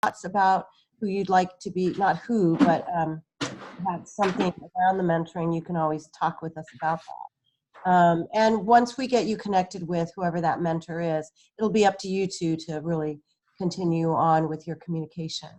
thoughts about who you'd like to be, not who, but have something around the mentoring, you can always talk with us about that. And once we get you connected with whoever that mentor is, it'll be up to you two to really continue on with your communication.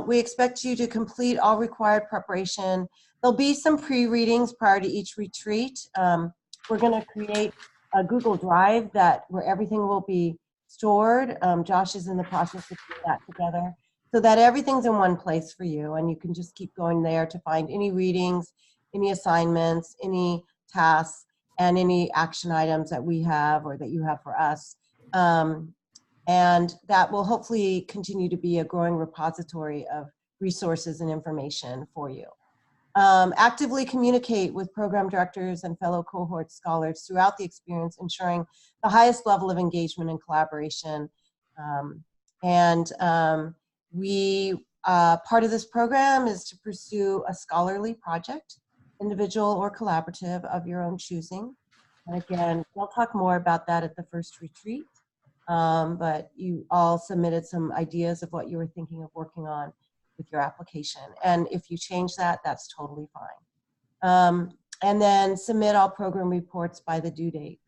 We expect you to complete all required preparation. There'll be some pre-readings prior to each retreat. We're going to create a Google Drive where everything will be stored. Josh is in the process of putting that together so that everything's in one place for you, and you can just keep going there to find any readings, any assignments, any tasks, and any action items that we have or that you have for us. And that will hopefully continue to be a growing repository of resources and information for you. Actively communicate with program directors and fellow cohort scholars throughout the experience, ensuring the highest level of engagement and collaboration. Part of this program is to pursue a scholarly project, individual or collaborative of your own choosing. And again, we'll talk more about that at the first retreat. But you all submitted some ideas of what you were thinking of working on with your application. And if you change that, that's totally fine. And then submit all program reports by the due date.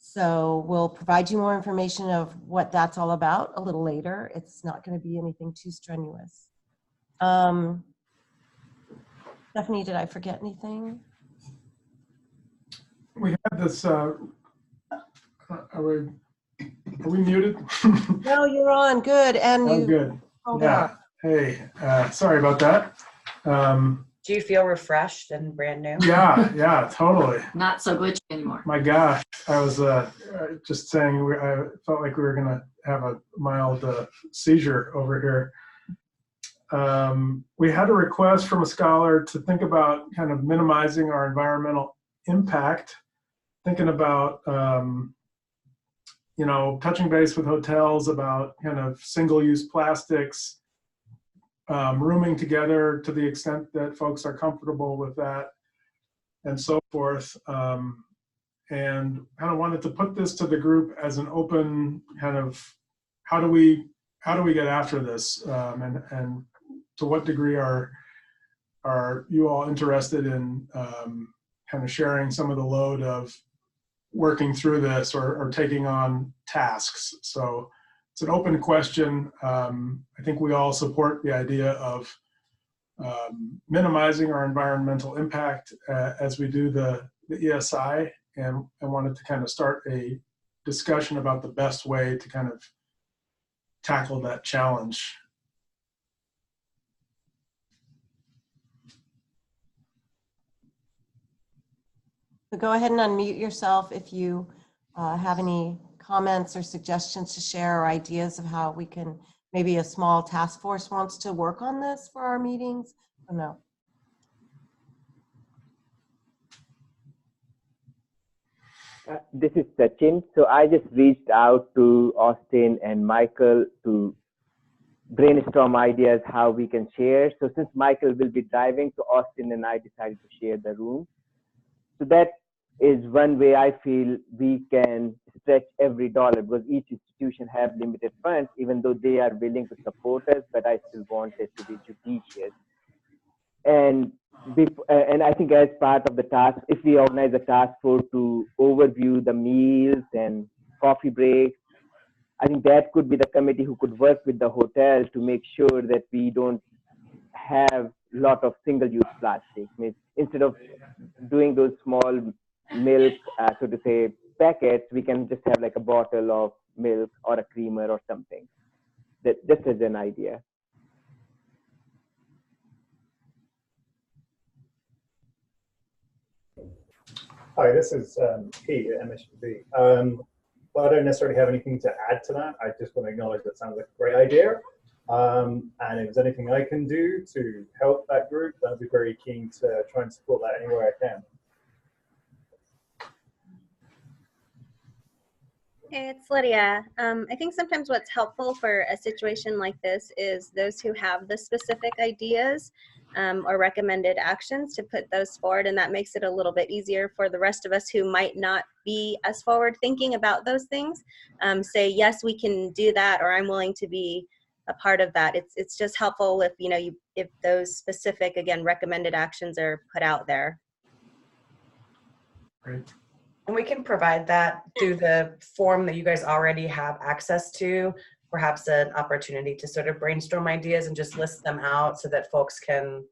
So we'll provide you more information of what that's all about a little later. It's not going to be anything too strenuous. Stephanie, did I forget anything? We had this, are we muted? No, you're on. Good. And oh, good. Yeah. Hey, sorry about that. Do you feel refreshed and brand new? Yeah, totally. Not so glitchy anymore. My gosh, I was just saying, I felt like we were going to have a mild seizure over here. We had a request from a scholar to think about kind of minimizing our environmental impact, thinking about touching base with hotels about kind of single-use plastics, rooming together to the extent that folks are comfortable with that, and so forth. And kind of wanted to put this to the group as an open kind of, how do we get after this, and to what degree are you all interested in kind of sharing some of the load of working through this or taking on tasks. So it's an open question. I think we all support the idea of minimizing our environmental impact as we do the ESI, and I wanted to kind of start a discussion about the best way to kind of tackle that challenge. So go ahead and unmute yourself if you have any comments or suggestions to share, or ideas of how we can, maybe a small task force wants to work on this for our meetings. I don't know. This is Sachin. So I just reached out to Austin and Michael to brainstorm ideas how we can share. So since Michael will be driving, so Austin and I decided to share the room. So that is one way I feel we can stretch every dollar, because each institution have limited funds, even though they are willing to support us, but I still want it to be judicious. And I think as part of the task, if we organize a task force to overview the meals and coffee breaks, I think that could be the committee who could work with the hotel to make sure that we don't have a lot of single-use plastic. I mean, instead of doing those small milk, so to say, packets, we can just have like a bottle of milk or a creamer or something. That just as an idea. Hi, this is Pete at MSB. Well, I don't necessarily have anything to add to that. I just want to acknowledge that sounds like a great idea. And if there's anything I can do to help that group, I'd be very keen to try and support that any way I can. Hey, it's Lydia. I think sometimes what's helpful for a situation like this is those who have the specific ideas or recommended actions to put those forward. And that makes it a little bit easier for the rest of us who might not be as forward thinking about those things. Say, yes, we can do that, or I'm willing to be a part of that. It's just helpful if, if those specific, again, recommended actions are put out there. Great. And we can provide that through the form that you guys already have access to, perhaps an opportunity to sort of brainstorm ideas and just list them out so that folks can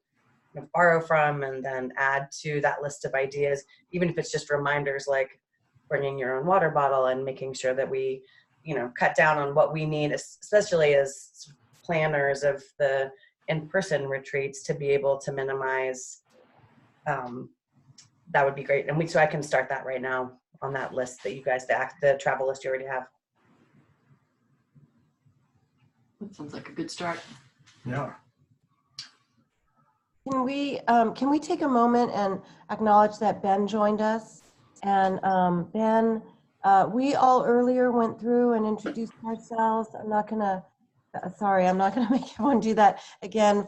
borrow from and then add to that list of ideas, even if it's just reminders like bringing your own water bottle and making sure that we, cut down on what we need, especially as planners of the in-person retreats, to be able to minimize. That would be great. And so I can start that right now on that list that you guys, the travel list you already have. That sounds like a good start. Yeah. Can we take a moment and acknowledge that Ben joined us? And Ben, we all earlier went through and introduced ourselves. I'm not gonna make everyone do that again.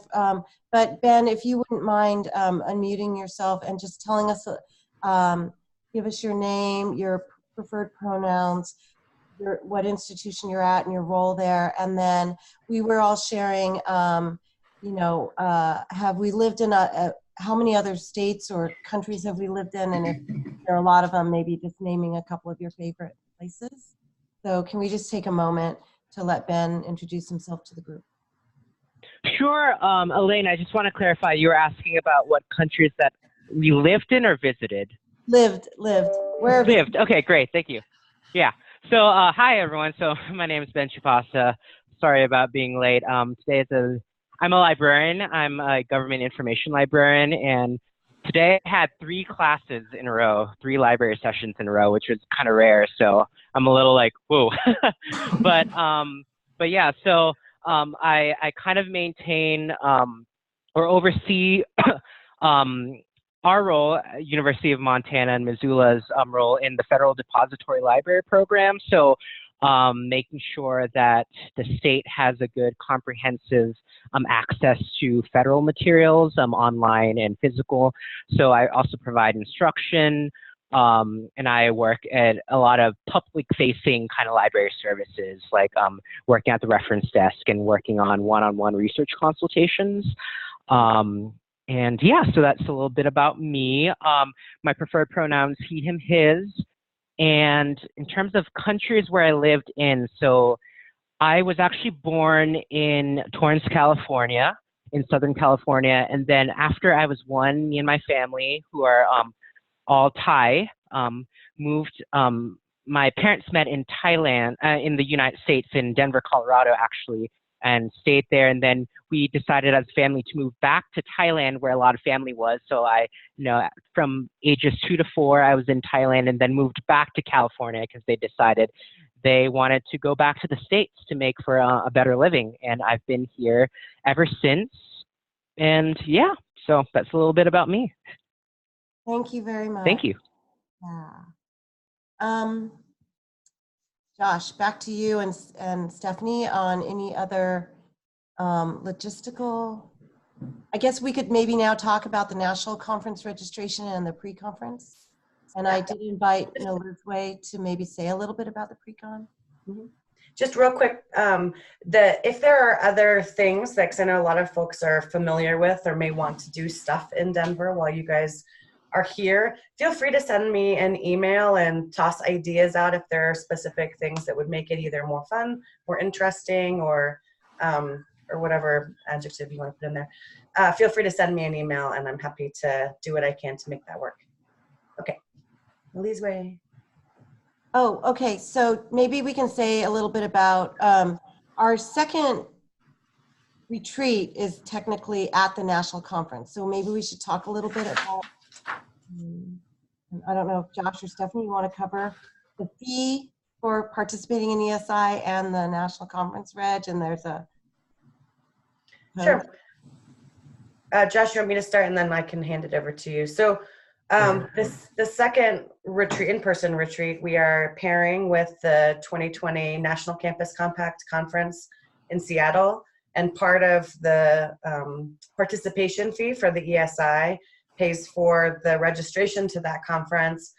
But Ben, if you wouldn't mind unmuting yourself and just telling us, give us your name, your preferred pronouns, what institution you're at and your role there. And then we were all sharing, have we lived in how many other states or countries have we lived in? And if there are a lot of them, maybe just naming a couple of your favorite places. So can we just take a moment to let Ben introduce himself to the group? Sure. Elaine, I just want to clarify, you were asking about what countries that we lived in or visited? Lived. Where? Lived. Okay, great. Thank you. Yeah. So, hi, everyone. So my name is Ben Chupasa. Sorry about being late. Today I'm a librarian. I'm a government information librarian, and today I had 3 classes in a row, 3 library sessions in a row, which was kind of rare. So I'm a little like, whoa. but yeah, so I kind of maintain or oversee our role, University of Montana and Missoula's role in the Federal Depository Library Program. So making sure that the state has a good comprehensive access to federal materials, online and physical. So I also provide instruction, and I work at a lot of public-facing kind of library services, like working at the reference desk and working on one-on-one research consultations. And yeah, so that's a little bit about me. My preferred pronouns, he, him, his. And in terms of countries where I lived in, so I was actually born in Torrance, California, in Southern California. And then after I was 1, me and my family, who are all Thai, moved. My parents met in Thailand, in the United States, in Denver, Colorado, actually, and stayed there. And then we decided as a family to move back to Thailand, where a lot of family was. So I, from ages 2 to 4, I was in Thailand, and then moved back to California because they decided they wanted to go back to the States to make for a better living. And I've been here ever since. And yeah, so that's a little bit about me. Thank you very much. Thank you. Yeah. Josh, back to you and Stephanie on any other logistical. I guess we could maybe now talk about the national conference registration and the pre-conference. And I did invite Lizway to maybe say a little bit about the pre-con. Mm-hmm. Just real quick, if there are other things that, 'cause I know a lot of folks are familiar with or may want to do stuff in Denver while you guys are here, feel free to send me an email and toss ideas out if there are specific things that would make it either more fun, more interesting, or whatever adjective you want to put in there. Feel free to send me an email, and I'm happy to do what I can to make that work. Okay, Lily's way. Oh, okay. So maybe we can say a little bit about our second retreat is technically at the national conference. So maybe we should talk a little bit about, I don't know if Josh or Stephanie, you want to cover the fee for participating in ESI and the national conference reg, and there's a Sure. Josh, you want me to start, and then I can hand it over to you. So the second retreat, in-person retreat, we are pairing with the 2020 National Campus Compact Conference in Seattle. And part of the participation fee for the ESI pays for the registration to that conference,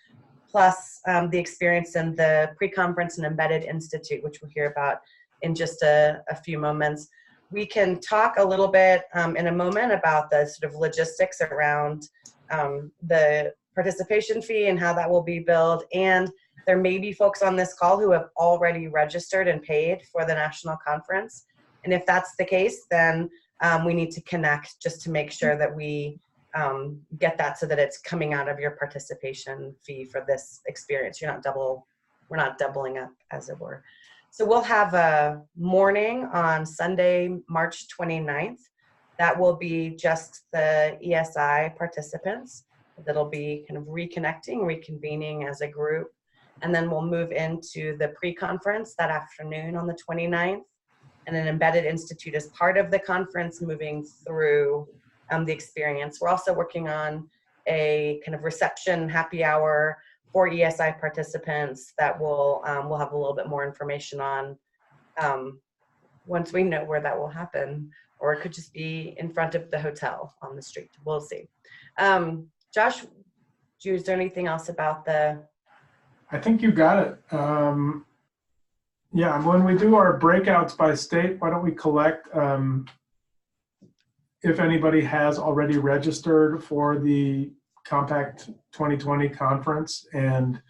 plus the experience in the pre-conference and embedded institute, which we'll hear about in just a few moments. We can talk a little bit in a moment about the sort of logistics around the participation fee and how that will be billed. And there may be folks on this call who have already registered and paid for the national conference. And if that's the case, then we need to connect just to make sure that we get that so that it's coming out of your participation fee for this experience. We're not doubling up, as it were. So we'll have a morning on Sunday, March 29th. That will be just the ESI participants. That'll be kind of reconnecting, reconvening as a group. And then we'll move into the pre-conference that afternoon on the 29th. And an embedded institute as part of the conference, moving through the experience. We're also working on a kind of reception happy hour for ESI participants that we'll have a little bit more information on once we know where that will happen, or it could just be in front of the hotel on the street. We'll see. Josh, is there anything else about the? I think you got it. Yeah, when we do our breakouts by state, why don't we collect if anybody has already registered for the Compact 2020 conference, and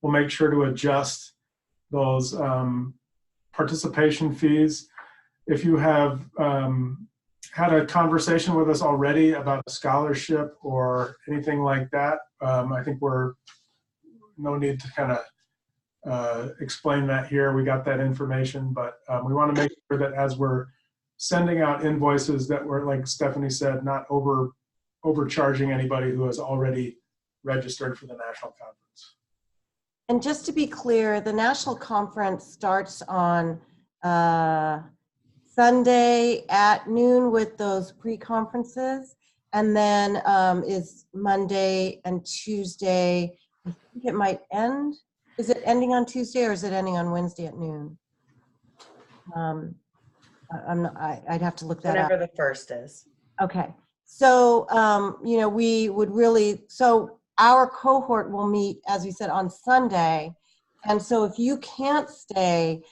we'll make sure to adjust those participation fees. If you have had a conversation with us already about a scholarship or anything like that, I think no need to kind of explain that here. We got that information, but we want to make sure that as we're sending out invoices that we're, like Stephanie said, not overcharging anybody who has already registered for the national conference. And just to be clear, the national conference starts on Sunday at noon with those pre-conferences, and then is Monday and Tuesday. I think it might end. Is it ending on Tuesday or is it ending on Wednesday at noon? I'd have to look that up. Whatever the first is. Okay. So, we would so our cohort will meet, as we said, on Sunday. And so if you can't stay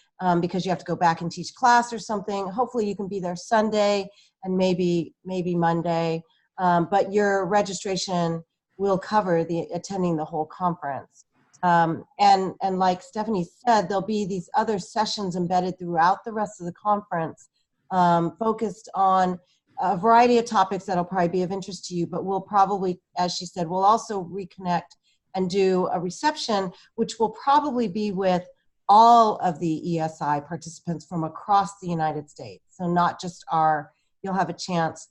because you have to go back and teach class or something, hopefully you can be there Sunday and maybe Monday. But your registration will cover attending the whole conference. And like Stephanie said, there'll be these other sessions embedded throughout the rest of the conference, focused on a variety of topics that'll probably be of interest to you, but we'll probably, as she said, we'll also reconnect and do a reception, which will probably be with all of the ESI participants from across the United States. So not just you'll have a chance,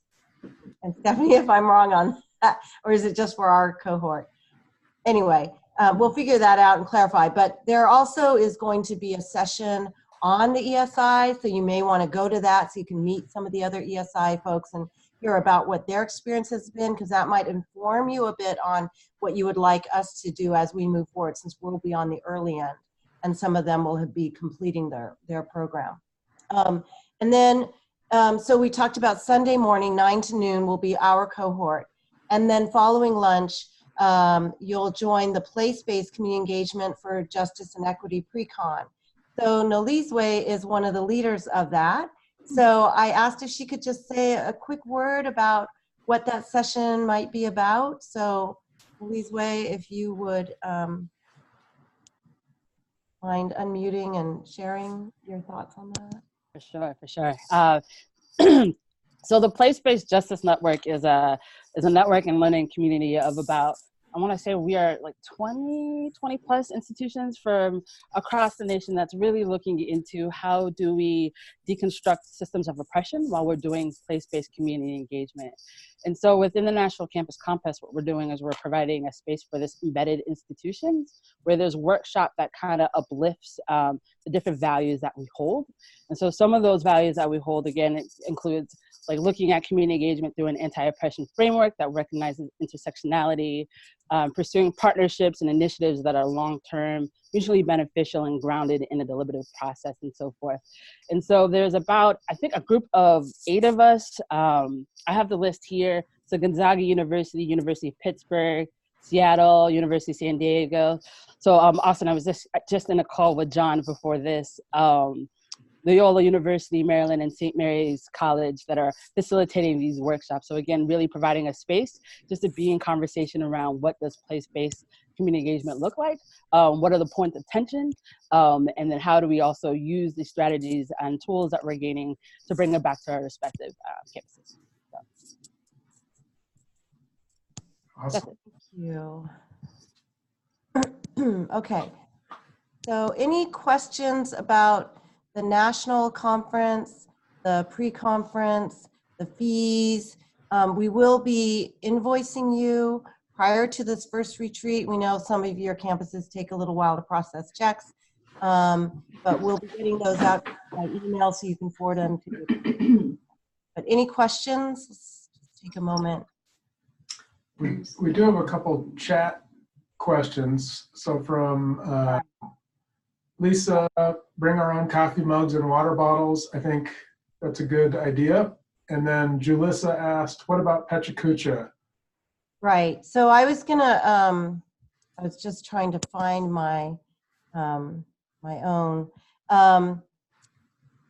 and Stephanie, if I'm wrong on that, or is it just for our cohort? Anyway, we'll figure that out and clarify, but there also is going to be a session on the ESI, so you may want to go to that so you can meet some of the other ESI folks and hear about what their experience has been, because that might inform you a bit on what you would like us to do as we move forward, since we'll be on the early end and some of them will be completing their program. And then, so we talked about Sunday morning, 9 to noon will be our cohort. And then following lunch, you'll join the place-based community engagement for justice and equity pre-con. So Nolizwe is one of the leaders of that. So I asked if she could just say a quick word about what that session might be about. So Nolizwe, if you would mind unmuting and sharing your thoughts on that. For sure. So the Place-Based Justice Network is a network and learning community of about, I want to say we are like 20 plus institutions from across the nation that's really looking into how do we deconstruct systems of oppression while we're doing place-based community engagement. And so within the National Campus Compass, what we're doing is we're providing a space for this embedded institutions where there's workshop that kind of uplifts the different values that we hold. And so some of those values that we hold, again, it includes like looking at community engagement through an anti-oppression framework that recognizes intersectionality, pursuing partnerships and initiatives that are long-term, mutually beneficial and grounded in a deliberative process and so forth. And so there's about, I think, a group of 8 of us. I have the list here. So Gonzaga University, University of Pittsburgh, Seattle, University of San Diego. So Austin, I was just in a call with John before this. Loyola University, Maryland, and St. Mary's College that are facilitating these workshops. So again, really providing a space just to be in conversation around what does place-based community engagement look like, what are the points of tension, and then how do we also use the strategies and tools that we're gaining to bring them back to our respective campuses. Awesome. Thank you. Okay. So any questions about the national conference, the pre-conference, the fees? We will be invoicing you prior to this first retreat. We know some of your campuses take a little while to process checks, but we'll be getting those out by email so you can forward them to you. But any questions? Let's take a moment. We do have a couple chat questions. So from Lisa, bring our own coffee mugs and water bottles. I think that's a good idea. And then Julissa asked, what about Pechacucha? Right. So I was gonna, I was just trying to find my, my own.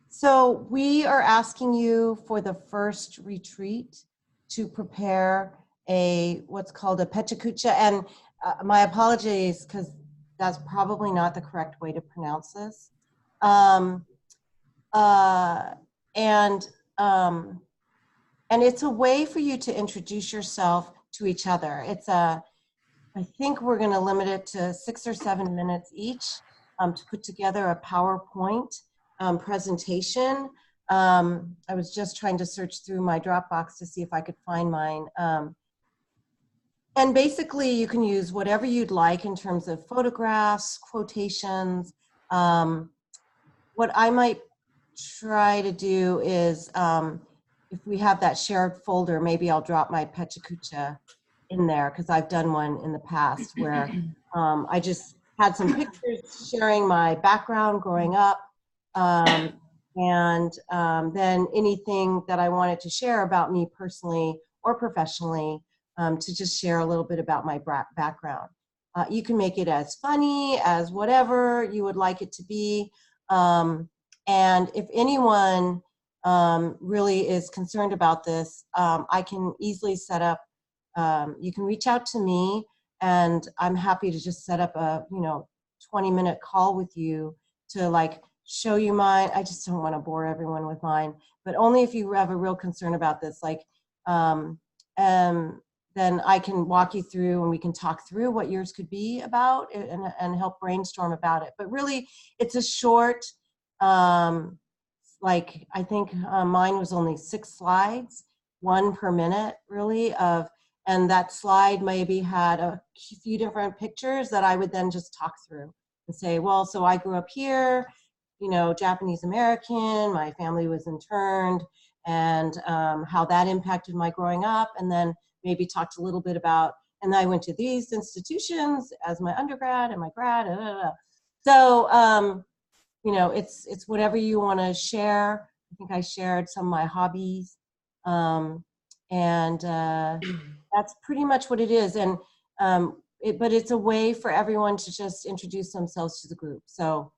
So we are asking you for the first retreat to prepare what's called a Pechacucha. And my apologies, because that's probably not the correct way to pronounce this. And it's a way for you to introduce yourself to each other. It's I think we're going to limit it to 6 or 7 minutes each to put together a PowerPoint presentation. I was just trying to search through my Dropbox to see if I could find mine. And basically, you can use whatever you'd like in terms of photographs, quotations. What I might try to do is, if we have that shared folder, maybe I'll drop my Pechacucha in there, because I've done one in the past where I just had some pictures sharing my background growing up, and then anything that I wanted to share about me personally or professionally, to just share a little bit about my background. You can make it as funny as whatever you would like it to be. And if anyone really is concerned about this, I can easily set up, you can reach out to me, and I'm happy to just set up a 20-minute call with you to like show you mine. I just don't want to bore everyone with mine, but only if you have a real concern about this, like, then I can walk you through and we can talk through what yours could be about and help brainstorm about it. But really, it's a short, like I think mine was only 6 slides, 1 per minute really, and that slide maybe had a few different pictures that I would then just talk through and say, well, so I grew up here, Japanese American, my family was interned, and how that impacted my growing up, and then maybe talked a little bit about, and I went to these institutions as my undergrad and my grad, So, it's whatever you want to share. I think I shared some of my hobbies, and that's pretty much what it is. And but it's a way for everyone to just introduce themselves to the group. So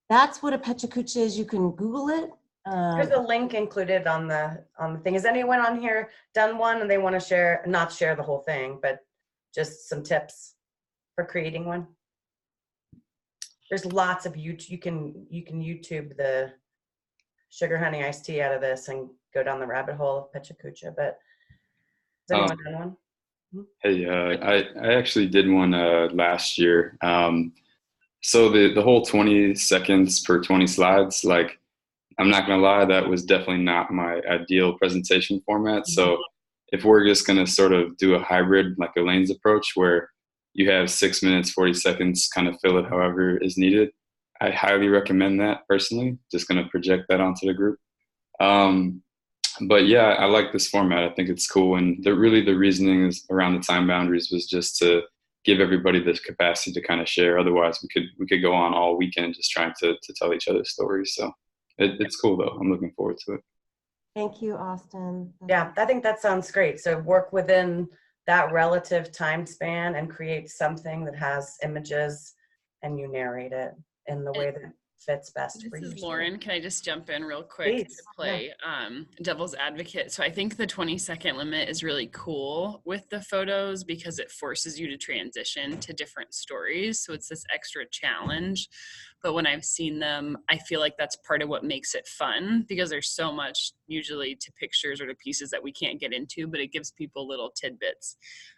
that's what a Pechacucha is. You can Google it. There's a link included on the thing. Has anyone on here done one and they want to not share the whole thing, but just some tips for creating one? There's lots of YouTube. You can YouTube the sugar honey iced tea out of this and go down the rabbit hole of Pechacucha. But has anyone done one? Hey, I actually did one last year. So the whole 20 seconds per 20 slides, like, I'm not gonna lie, that was definitely not my ideal presentation format. So if we're just gonna sort of do a hybrid, like Elaine's approach, where you have 6 minutes, 40 seconds, kind of fill it however is needed, I highly recommend that personally. Just gonna project that onto the group. But yeah, I like this format. I think it's cool. And really the reasoning is around the time boundaries was just to give everybody this capacity to kind of share. Otherwise we could go on all weekend just trying to tell each other stories. So it's cool though. I'm looking forward to it. Thank you, Austin. Yeah, I think that sounds great. So work within that relative time span and create something that has images and you narrate it in the way that fits best for you. This is Lauren. Can I just jump in real quick Please. to play devil's advocate? So I think the 20-second limit is really cool with the photos because it forces you to transition to different stories. So it's this extra challenge. But when I've seen them, I feel like that's part of what makes it fun because there's so much usually to pictures or to pieces that we can't get into, but it gives people little tidbits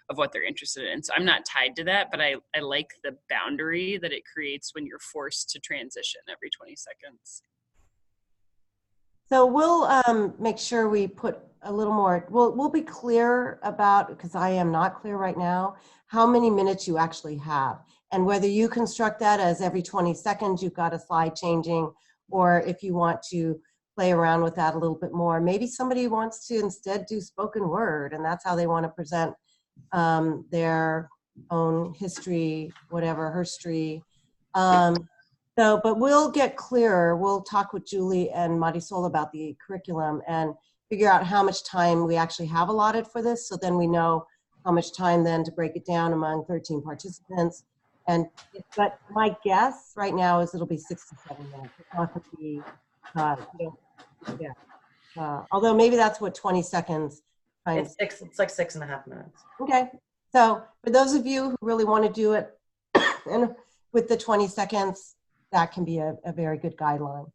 of what they're interested in. So I'm not tied to that, but I like the boundary that it creates when you're forced to transition every 20 seconds. So we'll make sure we put a little more, we'll be clear about, because I am not clear right now, how many minutes you actually have. And whether you construct that as every 20 seconds, you've got a slide changing, or if you want to play around with that a little bit more. Maybe somebody wants to instead do spoken word, and that's how they want to present their own history, whatever, herstory. But we'll get clearer. We'll talk with Julie and Marisol about the curriculum and figure out how much time we actually have allotted for this. So then we know how much time then to break it down among 13 participants. But my guess right now is it'll be 6 to 7 minutes. It's not going to be, although maybe that's what 20 seconds. It's like 6.5 minutes. Okay. So for those of you who really want to do it and with the 20 seconds, that can be a very good guideline.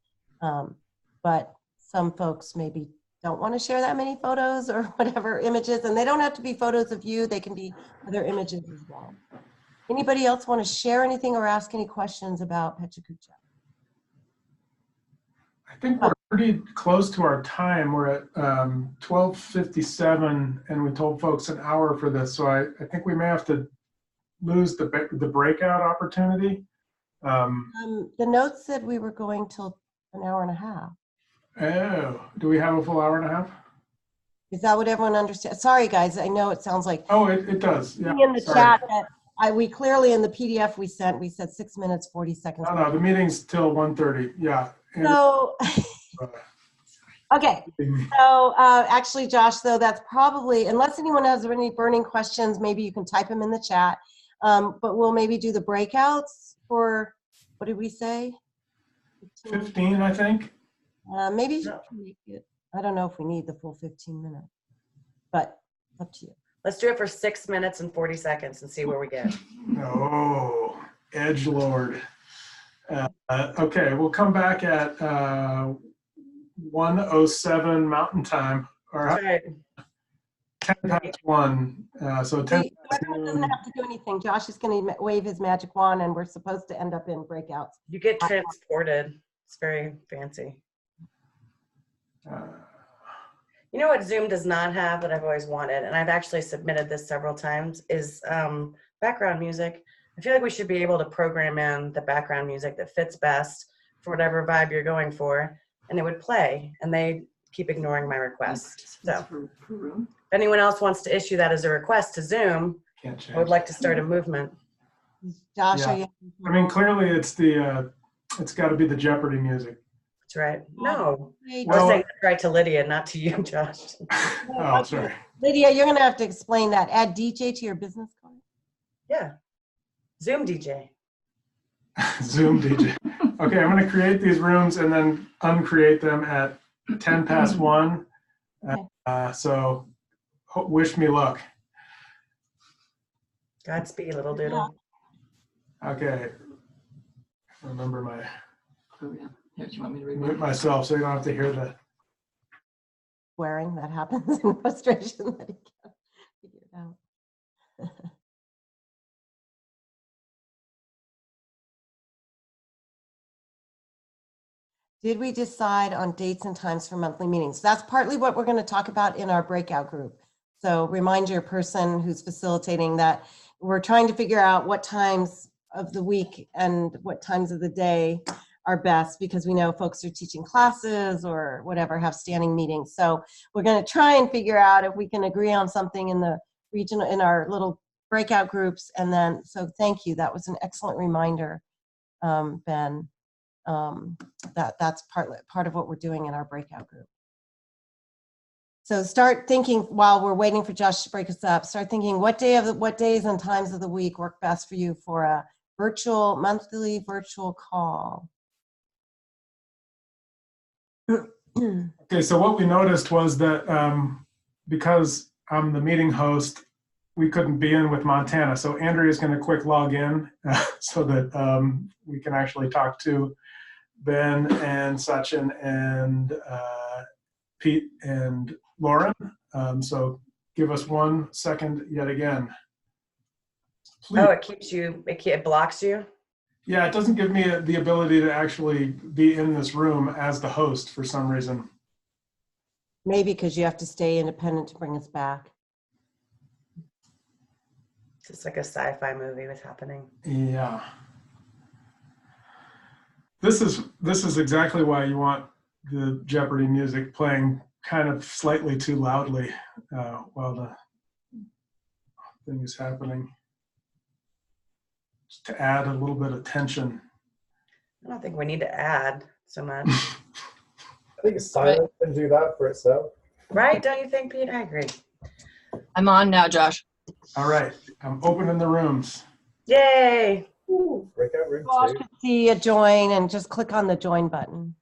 But some folks maybe don't want to share that many photos or whatever images, and they don't have to be photos of you. They can be other images as well. Anybody else want to share anything or ask any questions about Pechakucha? I think we're pretty close to our time. We're at 12:57, and we told folks an hour for this. So I think we may have to lose the breakout opportunity. The notes said we were going till an hour and a half. Oh, do we have a full hour and a half? Is that what everyone understands? Sorry, guys. I know it sounds like. Oh, it does. Yeah. In the sorry. chat, we clearly in the PDF we said 6 minutes 40 seconds. No, the meeting's till 1:30. Yeah. So. Okay. So actually, Josh, though, that's probably, unless anyone has any burning questions, maybe you can type them in the chat. But we'll maybe do the breakouts for, what did we say? 15, I think. Maybe make it, I don't know if we need the full 15 minutes, but up to you. Let's do it for 6 minutes and 40 seconds and see where we get. No, edgelord. Okay, we'll come back at 1:07 Mountain Time, or Right. 10 past 1. So 10 past Everyone doesn't have to do anything. Josh is going to wave his magic wand, and we're supposed to end up in breakouts. You get transported. It's very fancy. You know what Zoom does not have that I've always wanted, and I've actually submitted this several times, is background music. I feel like we should be able to program in the background music that fits best for whatever vibe you're going for, and it would play, and they keep ignoring my requests. So if anyone else wants to issue that as a request to Zoom, I would like to start a movement. Josh, Yeah. are you? I mean, clearly it's got to be the Jeopardy music. That's right. No, I Well- was saying that's right to Lydia, not to you, Josh. Oh, sorry. Lydia, you're going to have to explain that. Add DJ to your business card. Yeah. Zoom DJ. Zoom DJ. Okay, I'm going to create these rooms and then uncreate them at 10 past 1. So wish me luck. Godspeed, little doodle. Okay. Remember my Oh, yeah. Here, do you want me to read mute myself so you don't have to hear the. Swearing that happens in frustration that he can't figure it out. Did we decide on dates and times for monthly meetings? That's partly what we're going to talk about in our breakout group. So remind your person who's facilitating that we're trying to figure out what times of the week and what times of the day our best because we know folks are teaching classes or whatever, have standing meetings. So we're going to try and figure out if we can agree on something in the regional, in our little breakout groups. And then, so thank you. That was an excellent reminder, Ben. That's part of what we're doing in our breakout group. So start thinking while we're waiting for Josh to break us up. Start thinking what days and times of the week work best for you for a monthly virtual call. Okay, so what we noticed was that because I'm the meeting host, we couldn't be in with Montana. So Andrea's going to quick log in so that we can actually talk to Ben and Sachin and Pete and Lauren. So give us 1 second yet again. Please. Oh, it keeps you, it blocks you? Yeah, it doesn't give me the ability to actually be in this room as the host for some reason. Maybe because you have to stay independent to bring us back. It's just like a sci-fi movie was happening. Yeah. This is exactly why you want the Jeopardy music playing kind of slightly too loudly while the thing is happening, just to add a little bit of tension. I don't think we need to add so much. I think silence can do that for itself. Right? Don't you think, Pete? I agree. I'm on now, Josh. All right, I'm opening the rooms. Yay! Ooh, breakout room Josh 2. can see a join and just click on the join button.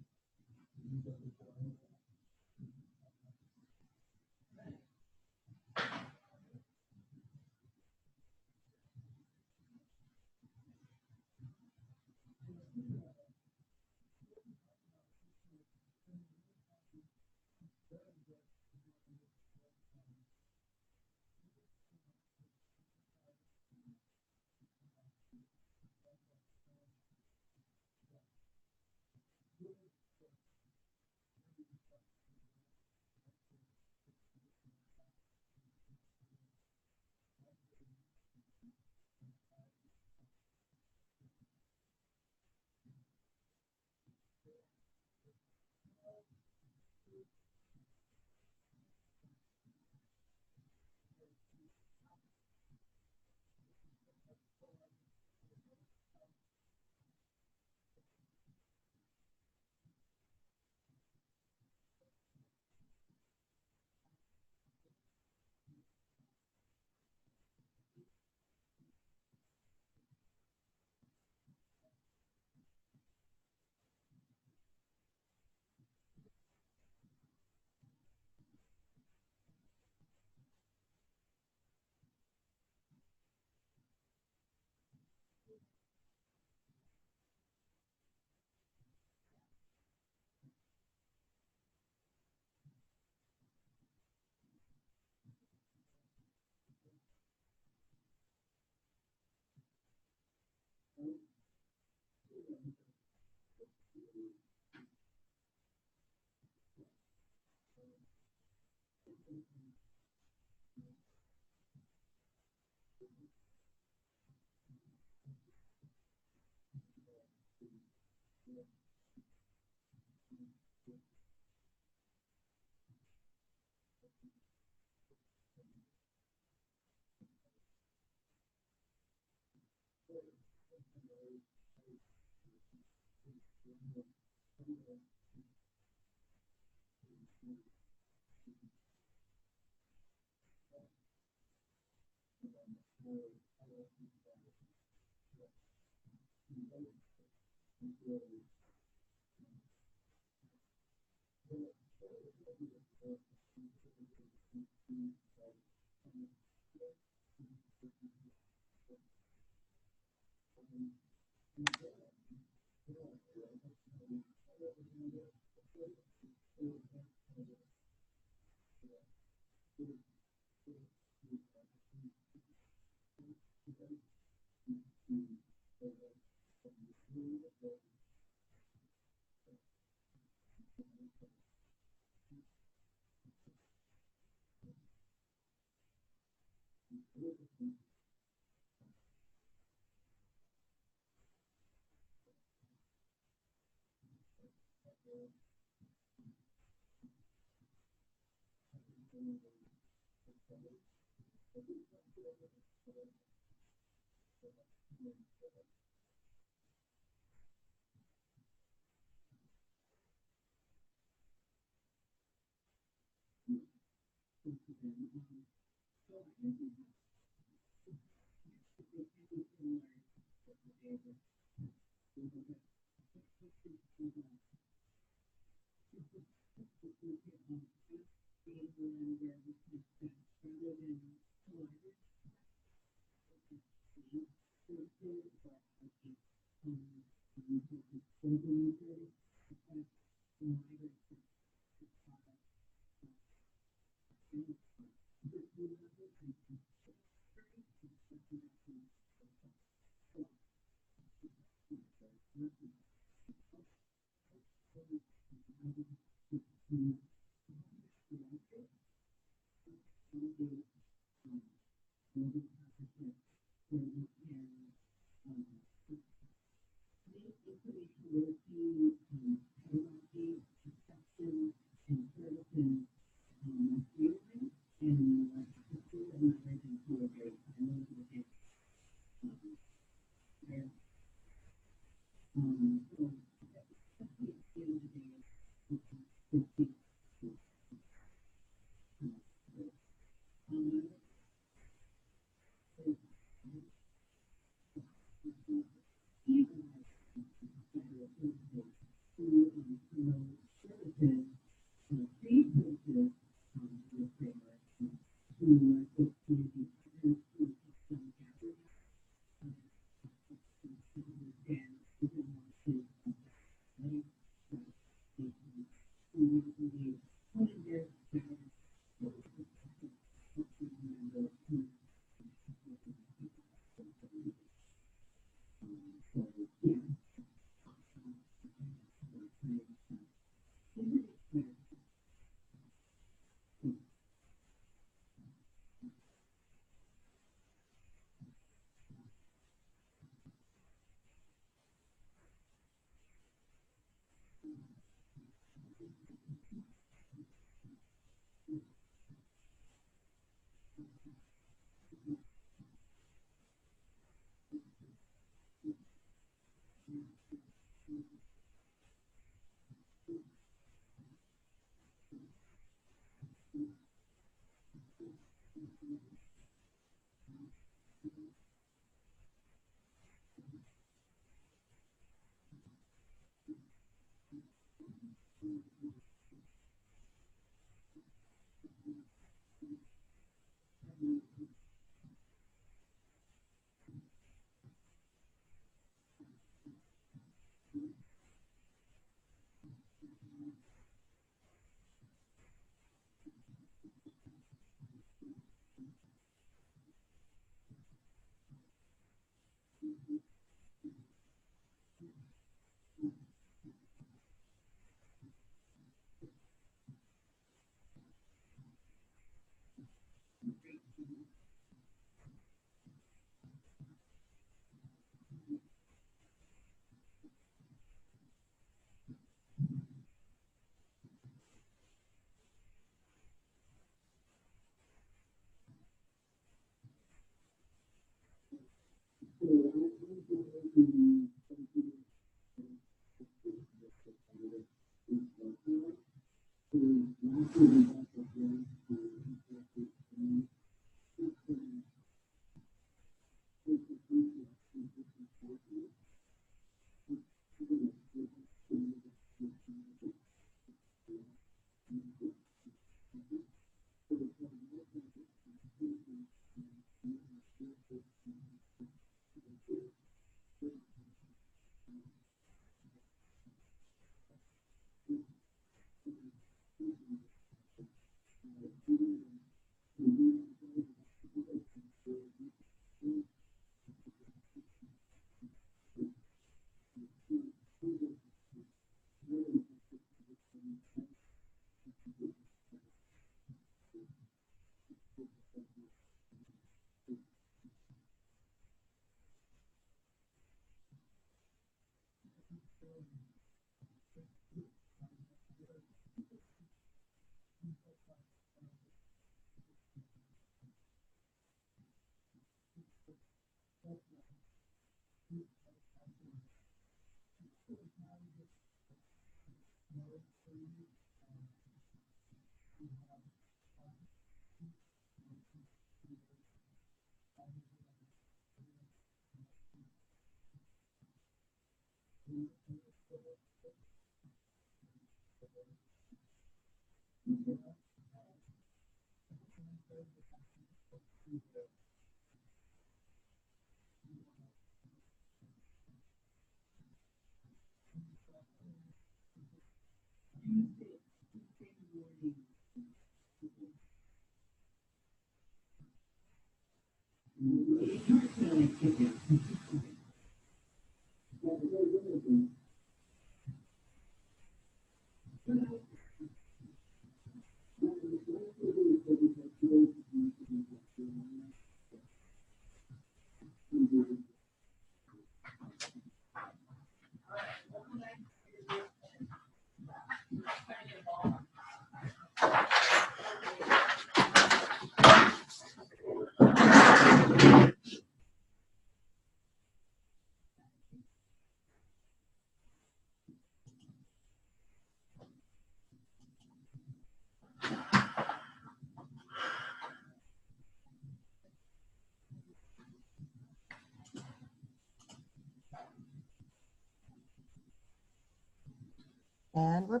And we're,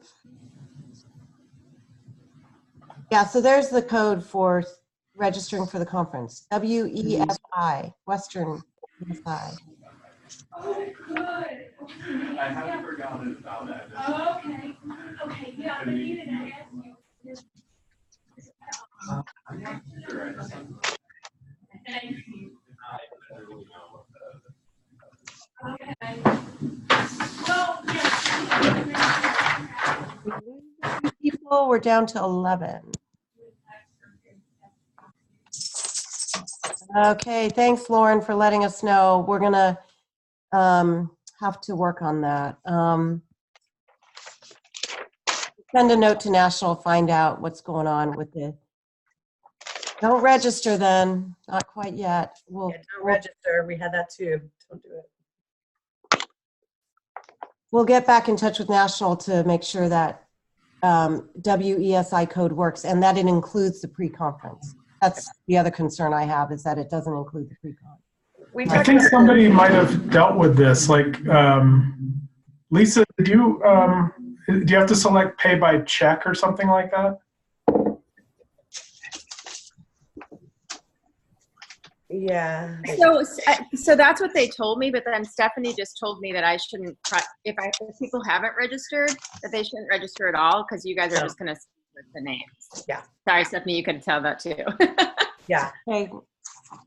yeah, so there's the code for registering for the conference. WESI, Western ESI. Oh, good. Okay. I haven't forgotten about that. Oh, okay. Okay, yeah, but you didn't ask you. Thank you. Okay. Well, yes. People, we're down to 11. Okay, thanks, Lauren, for letting us know. We're gonna have to work on that. Send a note to National, find out what's going on with it. Don't register then, not quite yet. We'll, Yeah, don't register. We had that too. Don't do it. we'll get back in touch with National to make sure that WESI code works and that it includes the pre-conference. That's the other concern I have, is that it doesn't include the pre-con. I think somebody might have dealt with this. Like, Lisa, do you have to select pay by check or something like that? Yeah. So that's what they told me, but then Stephanie just told me that I shouldn't try, if people haven't registered, that they shouldn't register at all, because you guys are just going to with the names. Yeah. Sorry, Stephanie, you could tell that too. Yeah. Okay.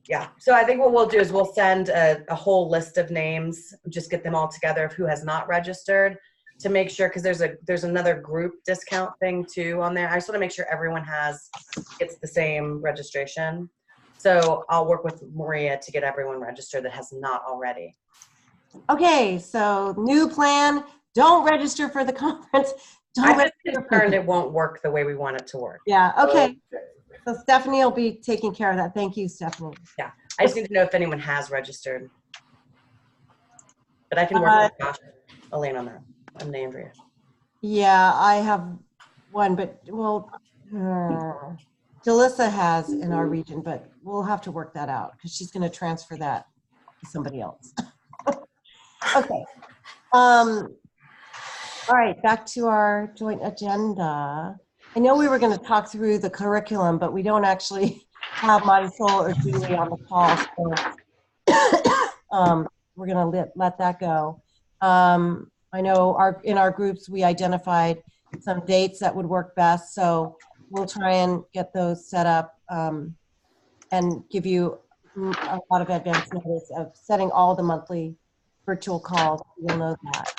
Yeah. So I think what we'll do is we'll send a whole list of names, just get them all together of who has not registered, to make sure, because there's another group discount thing too on there. I just want to make sure everyone gets the same registration. So I'll work with Maria to get everyone registered that has not already. Okay, so new plan, don't register for the conference. I'm just concerned it won't work the way we want it to work. Yeah, okay. So Stephanie will be taking care of that. Thank you, Stephanie. Yeah, I just need to know if anyone has registered. But I can work with Josh, Elaine on that. I'm Andrea. Yeah, I have one, but well, Jalissa has in our region, but we'll have to work that out because she's going to transfer that to somebody else. Okay. All right, back to our joint agenda. I know we were going to talk through the curriculum, but we don't actually have Marisol or Julie on the call, so we're going to let that go. I know in our groups we identified some dates that would work best, so we'll try and get those set up and give you a lot of advance notice of setting all the monthly virtual calls. You'll know that.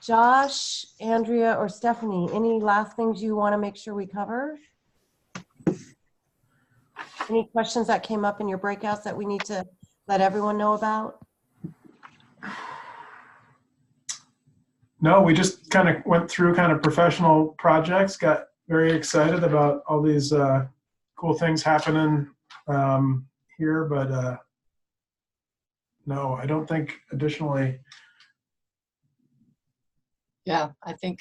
Josh, Andrea, or Stephanie, any last things you want to make sure we cover? Any questions that came up in your breakouts that we need to let everyone know about? No, we just kind of went through kind of professional projects, got very excited about all these cool things happening here, but no, I don't think additionally. Yeah, I think,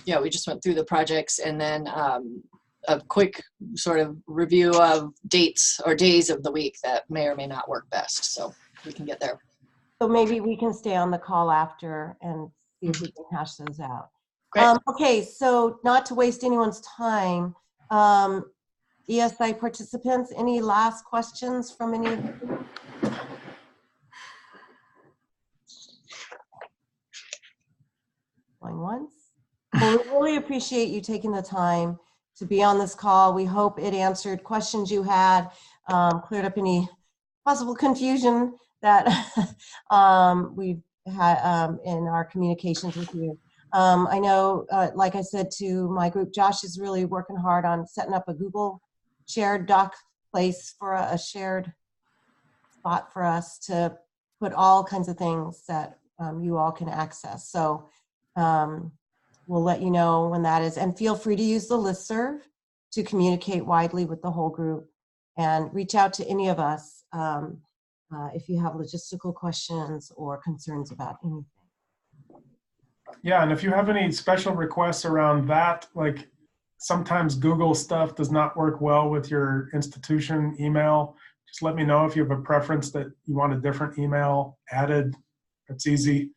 yeah, we just went through the projects and then a quick sort of review of dates or days of the week that may or may not work best. So we can get there. So maybe we can stay on the call after and see if we can hash those out. Great. Okay, so not to waste anyone's time, ESI participants, any last questions from any of you? Going once. Well, we really appreciate you taking the time to be on this call. We hope it answered questions you had, cleared up any possible confusion that we've had in our communications with you. I know, like I said to my group, Josh is really working hard on setting up a Google shared doc place for a shared spot for us to put all kinds of things that you all can access. So we'll let you know when that is. And feel free to use the listserv to communicate widely with the whole group and reach out to any of us if you have logistical questions or concerns about anything. Yeah, and if you have any special requests around that, like sometimes Google stuff does not work well with your institution email, just let me know if you have a preference that you want a different email added. It's easy.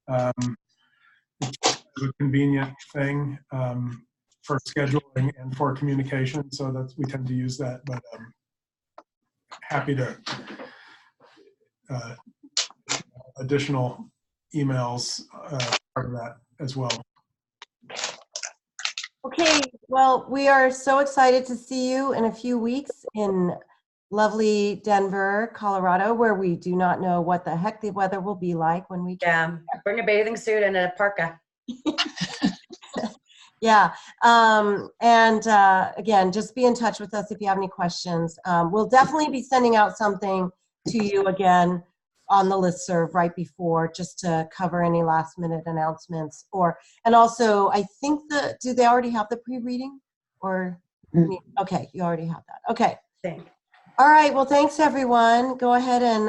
It's a convenient thing for scheduling and for communication, so that's, we tend to use that, but happy to additional emails part of that as well. Okay, well, we are so excited to see you in a few weeks in lovely Denver, Colorado, where we do not know what the heck the weather will be like when we can. Yeah, bring a bathing suit and a parka. Yeah, again, just be in touch with us if you have any questions. We'll definitely be sending out something to you again on the listserv right before, just to cover any last minute announcements. And also, I think do they already have the pre-reading? Or, okay, you already have that. Okay. Thanks. All right, well, thanks everyone. Go ahead and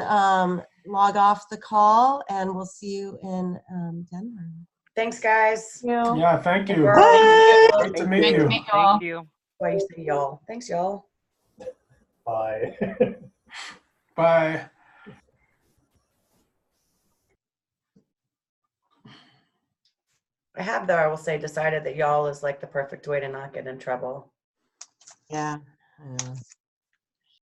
log off the call and we'll see you in Denver. Thanks, guys. Yeah, thank you. Bye. Great to meet you. Thank you. Why you say y'all? Thanks, y'all. Bye. Bye. I have, though, I will say, decided that y'all is like the perfect way to not get in trouble. Yeah.